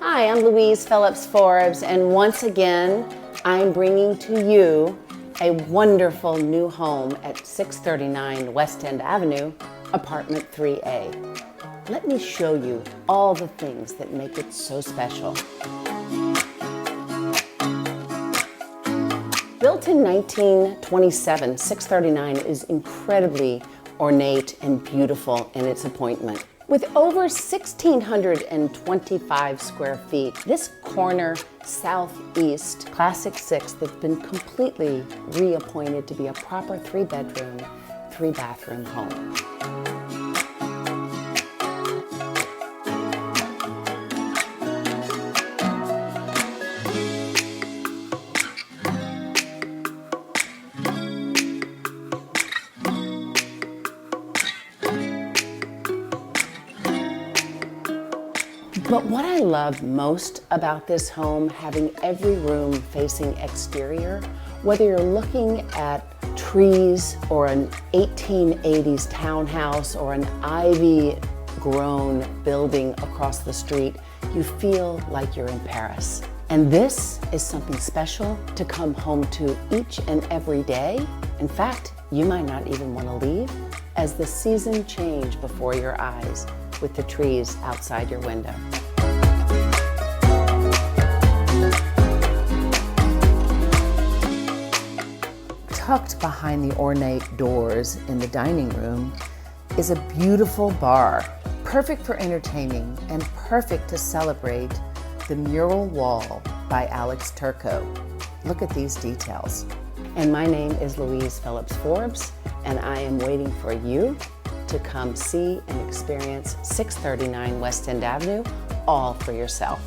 Hi, I'm Louise Phillips Forbes, and once again, I'm bringing to you a wonderful new home at 639 West End Avenue, Apartment 3A. Let me show you all the things that make it so special. Built in 1927, 639 is incredibly ornate and beautiful in its appointment. With over 1,625 square feet, this corner southeast Classic 6 that's been completely reappointed to be a proper 3-bedroom, 3-bathroom home. But what I love most about this home, having every room facing exterior, whether you're looking at trees or an 1880s townhouse or an ivy-grown building across the street, you feel like you're in Paris. And this is something special to come home to each and every day. In fact, you might not even want to leave as the seasons change before your eyes with the trees outside your window. Tucked behind the ornate doors in the dining room is a beautiful bar, perfect for entertaining and perfect to celebrate the mural wall by Alex Turco. Look at these details. And my name is Louise Phillips Forbes, and I am waiting for you to come see and experience 639 West End Avenue all for yourself.